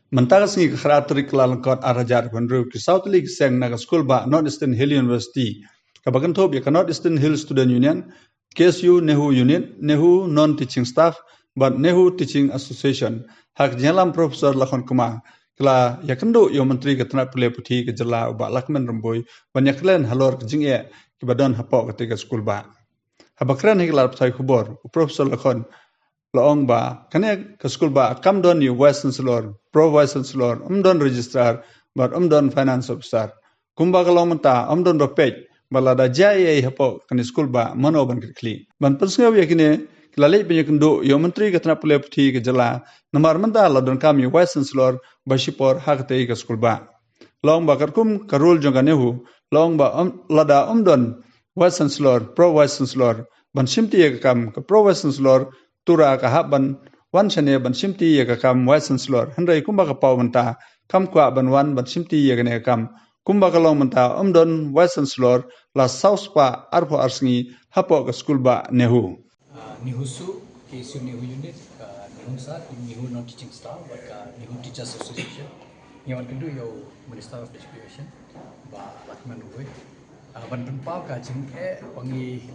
Mentara singi kekharaterik lalangkot arajar bandru ki South League seng naga school ba North Eastern Hill University. Kabagan thop ya North Eastern Hill Student Union, KSU Nehu Unit, Nehu Non-Teaching Staff, but Nehu Teaching Association. Hak jalam Profesor Lakon Kuma. Kala ya kendo yo menteri ketena pule puti ke jela ba lakmen remboy banyak len halor ke jingye ki badan hapok ketika school ba. Habakran hiklar psai kubor Profesor Lakon Laong ba kane ke school ba kam don ni vice chancellor pro vice chancellor don registrar but don finance officer kumba kalong mata don ba page balada jai hapo kane school ba mano ban kli ban pesngaw yakine kilale penyekendo yo menteri katna pule pthi ke jala namar manda la don kam yo vice chancellor bashipor hakte ke school ba long ba karkum karul jongane hu long ba lada don vice chancellor pro vice chancellor ban simti ke kam ke pro vice chancellor tura kahaban wan chane ban simti ya kam vice chancellor handai kumba ka paw manta kam kwa ban wan ban simti ya ne kam kumba ka long manta don vice chancellor la south pa arpo arsngi hapo ka school ba nehu Nihusu KSU Nehu Unit Nihunsa Nihu Non-Teaching Staff Nihu Teachers Association yang kedua yo Minister of Education ba Lakman Uwe ban penpau ka jing pangi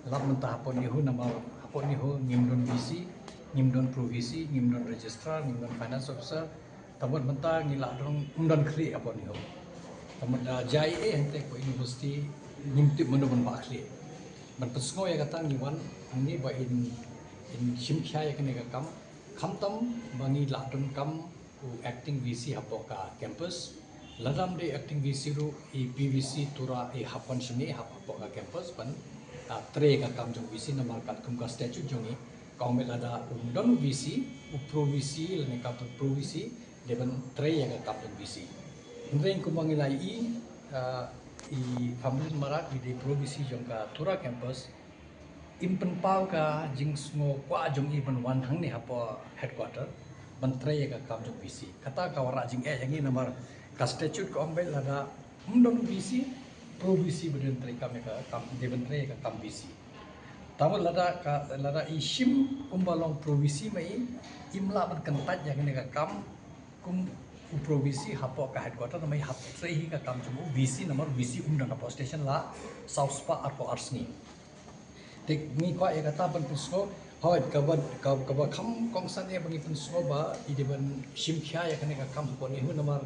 lap mentah hapo Nihu nama hapo Nihu ngimdon VC ngimdon pro VC ngimdon registrar ngimdon finance officer tamut mentah ngilak dong ngimdon kli hapo Nihu tamut JIA hente ko university ngimtip mendoban ba kli ban pesngo ya kata ngiwan ni ba in shimkha ya kene ka kam tam bangi ladon kam acting VC hapo ka campus ladam de acting VC ru e PVC tura e hapan shini hapo ka campus ban tre ka kam jong VC namal kat kum ka statute jongi kaum lada don VC pro VC lene ka pro VC de ban tre ya ka kam jong VC ndeng kum bangi lai i family marak di provinsi jongka tura campus impen pau ka jing smo kwa jong iban wan hang ni hapo headquarter bantre ka kam jong BC kata ka wara jing yang ni nomor ka statute ko ambel lada mdom BC provinsi beden tre kam de bantre ka kam BC tamu lada i shim umbalong provinsi mai imla ban kentat yang ni ka kam kum provinsi hapo ka headquarter namai hap trehi ka kam jumu VC nomor VC undang hapo station la south spa arpo arsni tek ni kwa ya kata ban pusno hoy ka kham kongsan ya bangi pusno ba ide ban shimkhya ya kane ka kam hapo ni hu nomor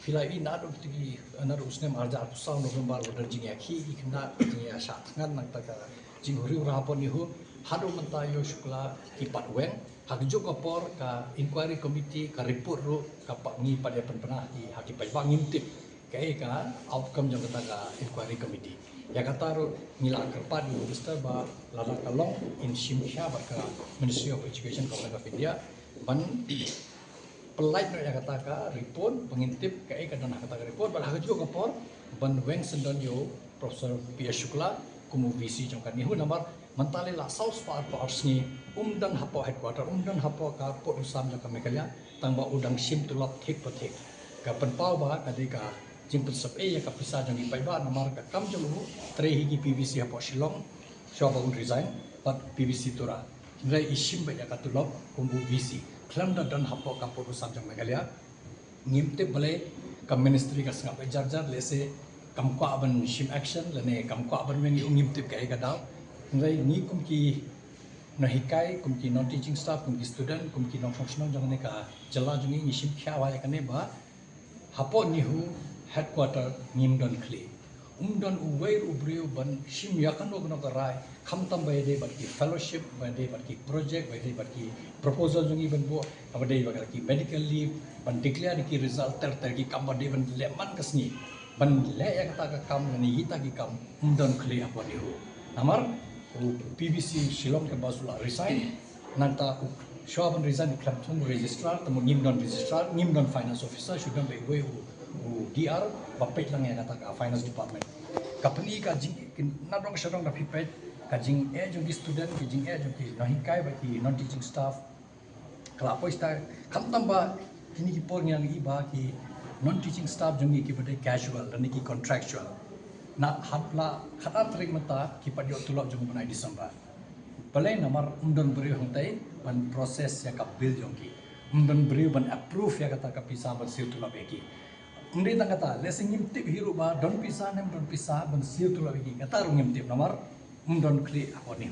filai na do tigi na usne marja pusa november order jing ya khi ikna jing ya sha thangan nak ta ka jing huri ura hapo ni hu hadu menta yo shukla ipat weng hagjo ka por ka inquiry committee ka report ru ka pak ngi pada penpernah di haki pai bang ngintip ka outcome jang kata ka inquiry committee ya kata ru ngila kerpa di minister ba lala kalong in shimsha ba ka Ministry of Education ka India ban pelait ya kata ka report pengintip ka dan kata ka report ba hagjo ka por ban weng sendon yo Profesor P. Shukla kumu VC jang kan ni hu nomor mentale la south pa arsni umdan hapo headquarter umdan hapo ka pot usam jaka mekalya tangba udang sim tulap thik pathik ka penpau ba kadika jimput sap ya ka pisa jang ipai ba namar ka kam jong tre higi PVC hapo shillong shoba un resign but PVC tura ngai isim ba ya ka tulap kumbu VC klam dan hapo ka pot usam jang mekalya ngimte bale ka ministry ka sangap jar lese kam kwa ban shim action lene kam kwa ban mengi ngimte ka ga daw ngai ni kum ki na hikai kum ki non teaching staff kum ki student kum ki non functional jang ne ka jala jungi ni shim khya wa ya kane ba hapo ni hu headquarter ngimdon kli umdon uwei ubriu ban shim ya kan no ka rai kham tam bai de bat ki fellowship bai de bat ki project bai de bat ki proposal jungi ban bo abade ba ki medical leave ban declare ki result ter ki kam ba de ban leman kasni ban le ya kata ka kam ni hita ki kam umdon kli hapo ni hu namar PVC Shillong ke basula resign nanta shoban resign club tum registrar temu ngimdon registrar ngimdon finance officer sudah be DR bapet lang ya kata ka finance department company ka jing na dong shadong da pipet ka jing jong student ki jing jong ki nahi kai ba ki non teaching staff kala poista kam tamba kini ki por ngang iba ki non teaching staff jong ki bade casual dan ki contractual na hapla khata trik mata ki padio tulok jong bunai December balai namar undon beri hontai ban proses ya ka bill jong ki dan beri ban approve ya kata kapisa ban siu tu labeki. Undi tang kata lesing imtip hiru ba don pisa nem don pisa ban siu tu labeki kata rung imtip nomor don kli akoni.